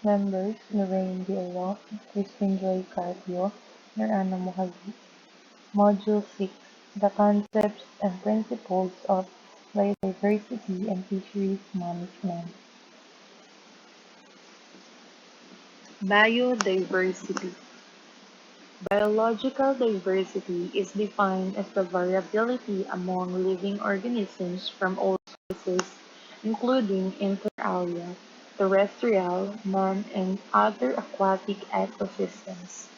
members Lorraine Villa, Christine Joy Carpio, Norana Mojave. Module 6: The Concepts and Principles of Biodiversity and Fisheries Management. Biodiversity. Biological diversity is defined as the variability among living organisms from all sources, including inter-alia, terrestrial, land, and other aquatic ecosystems,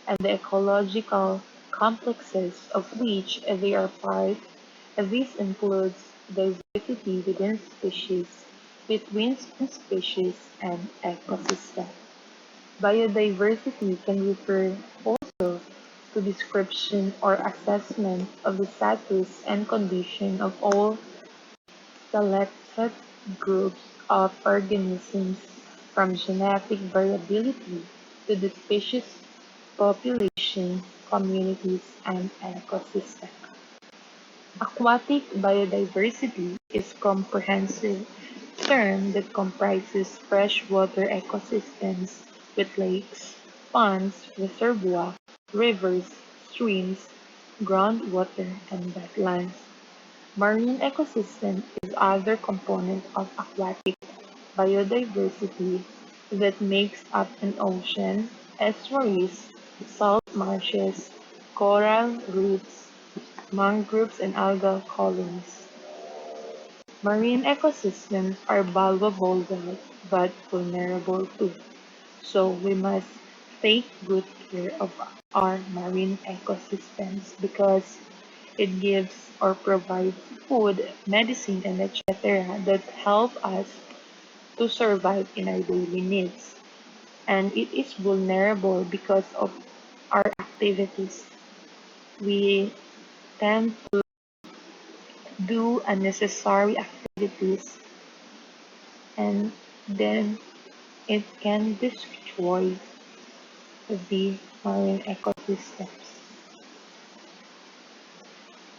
and the ecological complexes of which they are part. This includes diversity within species, between species, and ecosystems. Biodiversity can refer also to description or assessment of the status and condition of all selected groups of organisms, from genetic variability to the species population, communities, and ecosystems. Aquatic biodiversity is a comprehensive term that comprises freshwater ecosystems with lakes, ponds, reservoirs, rivers, streams, groundwater, and wetlands. Marine ecosystem is other component of aquatic biodiversity that makes up an ocean, estuaries, salt marshes, coral reefs, mangroves, and algal colonies. Marine ecosystems are valuable but vulnerable too, so we must take good care of our marine ecosystems because it gives or provides food, medicine, and etc. that help us to survive in our daily needs. And it is vulnerable because of our activities. We tend to do unnecessary activities and then it can destroy the marine ecosystems.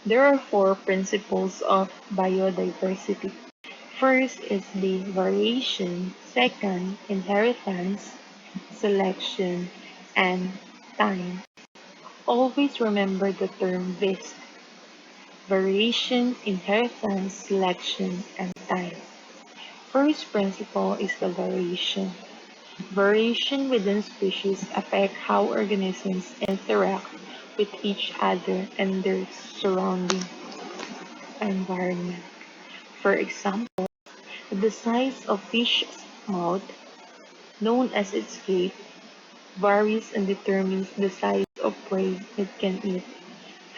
There are four principles of biodiversity. First is the variation, second, inheritance, selection, and time. Always remember the term VIST: variation, inheritance, selection, and time. First principle is the variation. Variation within species affect how organisms interact with each other and their surrounding environment. For example, the size of fish mouth, known as its gape, varies and determines the size of prey it can eat.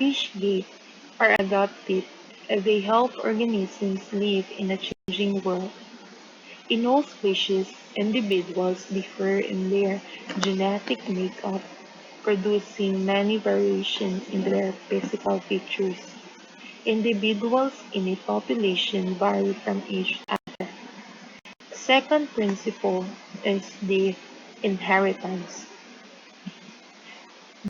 Fish gape are adaptive as they help organisms live in a changing world. In all species, individuals differ in their genetic makeup, producing many variations in their physical features. Individuals in a population vary from each other. Second principle is the inheritance.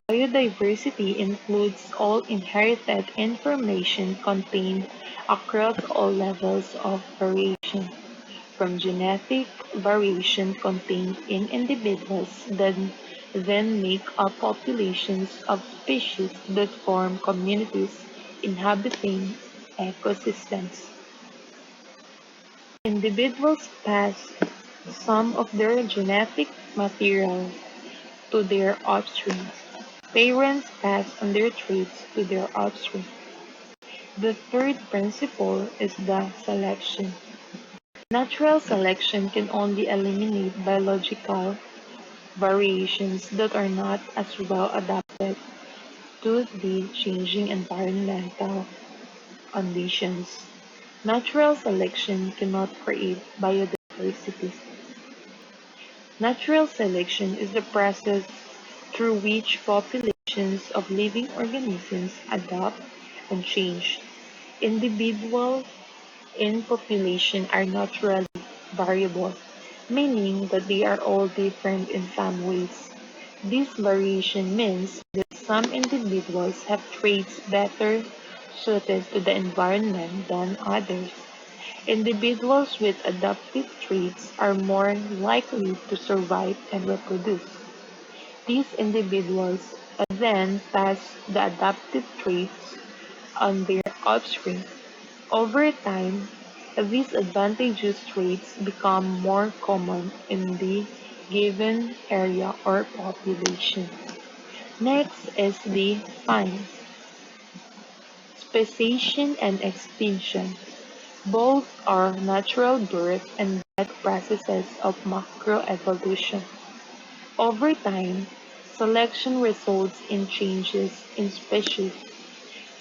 Biodiversity includes all inherited information contained across all levels of variation, from genetic variation contained in individuals that then make up populations of species that form communities inhabiting ecosystems. Individuals pass some of their genetic material to their offspring. Parents pass on their traits to their offspring. The third principle is the selection. Natural selection can only eliminate biological variations that are not as well adapted to the changing environmental conditions. Natural selection cannot create biodiversity. Natural selection is the process through which populations of living organisms adapt and change. Individuals in population are naturally variable, meaning that they are all different in some ways. This variation means that some individuals have traits better suited to the environment than others. Individuals with adaptive traits are more likely to survive and reproduce. These individuals then pass the adaptive traits on their offspring. Over time, these advantageous traits become more common in the given area or population. Next is the fine speciation and extinction. Both are natural birth and death processes of macroevolution. Over time, selection results in changes in species.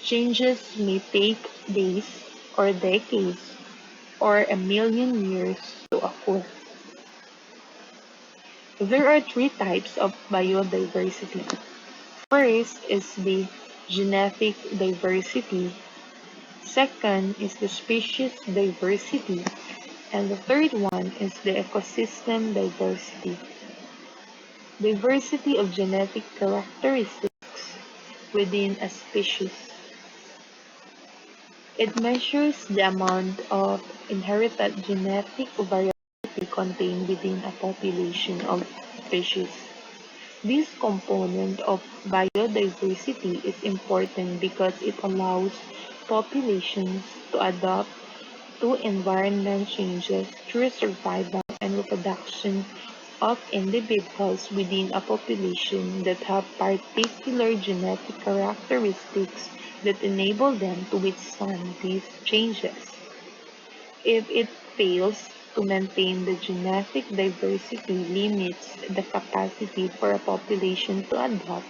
Changes may take days or decades or a million years to occur. There are three types of biodiversity. First is the genetic diversity. Second is the species diversity. And the third one is the ecosystem diversity. Diversity of genetic characteristics within a species. It measures the amount of inherited genetic variability contained within a population of species. This component of biodiversity is important because it allows populations to adapt to environment changes through survival and reproduction of individuals within a population that have particular genetic characteristics that enable them to withstand these changes. If it fails to maintain the genetic diversity limits the capacity for a population to adapt,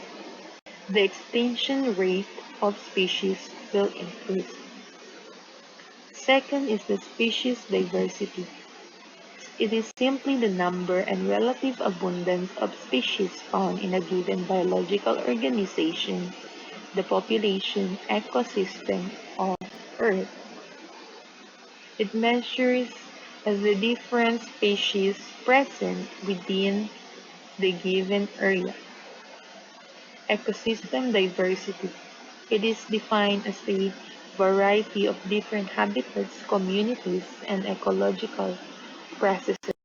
the extinction rate of species will increase. Second is the species diversity. It is simply the number and relative abundance of species found in a given biological organization, the population ecosystem of Earth. It measures as the different species present within the given area. Ecosystem diversity. It is defined as the variety of different habitats, communities, and ecological processes.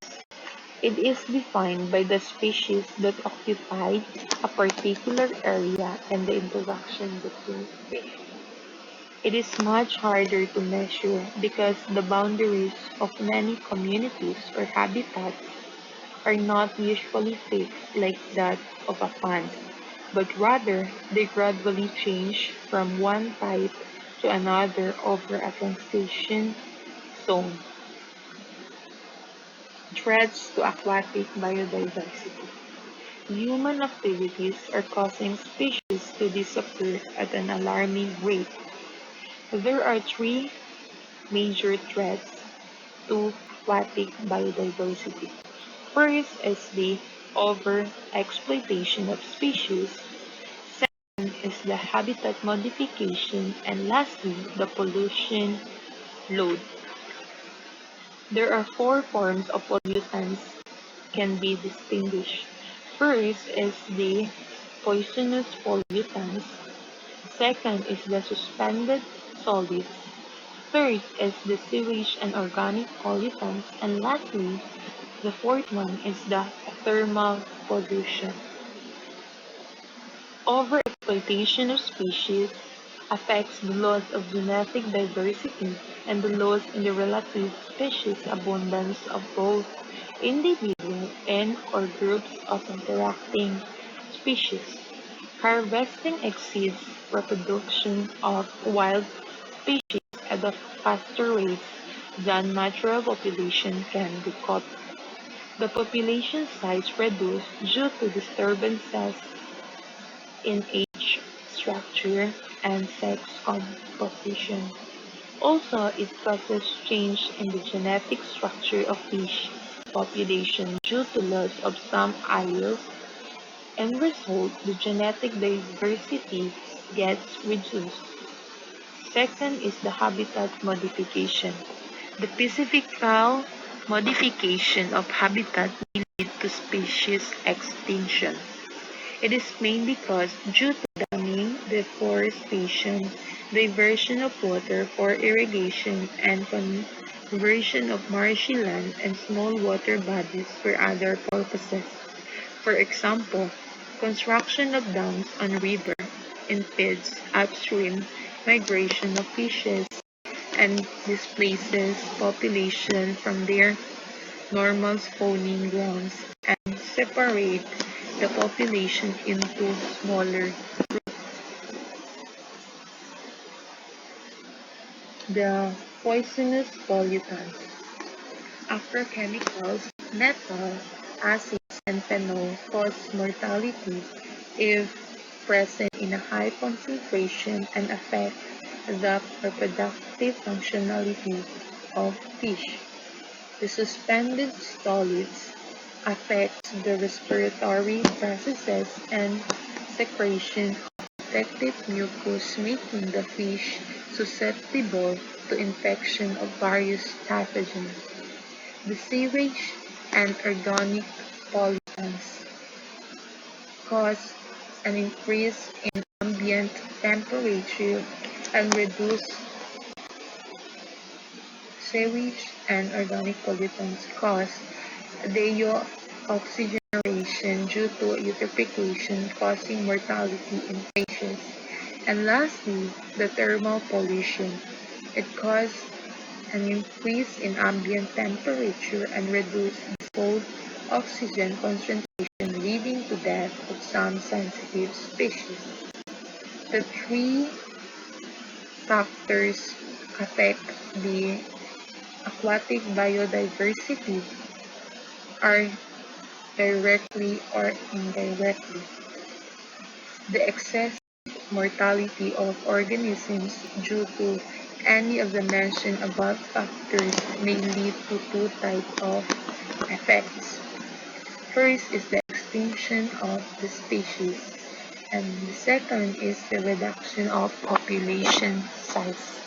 It is defined by the species that occupy a particular area and the interaction between them. It is much harder to measure because the boundaries of many communities or habitats are not usually fixed like that of a pond, but rather they gradually change from one type to another over a transition zone. Threats to aquatic biodiversity. Human activities are causing species to disappear at an alarming rate. There are three major threats to aquatic biodiversity. First is the overexploitation of species. Second is the habitat modification. And lastly, the pollution load. There are four forms of pollutants can be distinguished. First is the poisonous pollutants. Second is the suspended solids. Third is the sewage and organic pollutants. And lastly, the fourth one is the thermal pollution. Overexploitation of species affects the loss of genetic diversity and the loss in the relative species abundance of both individual and or groups of interacting species. Harvesting exceeds reproduction of wild species at a faster rate than natural population can recover. The population size reduced due to disturbances in age structure and sex composition. Also, it causes change in the genetic structure of fish population due to loss of some alleles and result the genetic diversity gets reduced. Second is the habitat modification. The physical modification of habitat may lead to species extinction. It is mainly caused due to damming, deforestation, diversion of water for irrigation, and conversion of marshy land and small water bodies for other purposes. For example, construction of dams on river impedes upstream migration of fishes and displaces population from their normal spawning grounds and separate the population into smaller. The poisonous pollutants. After chemicals, metal, acids, and phenol cause mortality if present in a high concentration and affect the reproductive functionality of fish. The suspended solids affect the respiratory processes and secretion of protective mucus, making the fish susceptible to infection of various pathogens. The sewage and organic pollutants cause an increase in ambient temperature and reduce sewage and organic pollutants cause deoxygenation due to eutrophication, causing mortality in fishes. And lastly, the thermal pollution. It causes an increase in ambient temperature and reduce dissolved oxygen concentration, leading to death of some sensitive species. The three factors affect the aquatic biodiversity are directly or indirectly. The excess mortality of organisms due to any of the mentioned above factors may lead to two types of effects. First is the extinction of the species, and the second is the reduction of population size.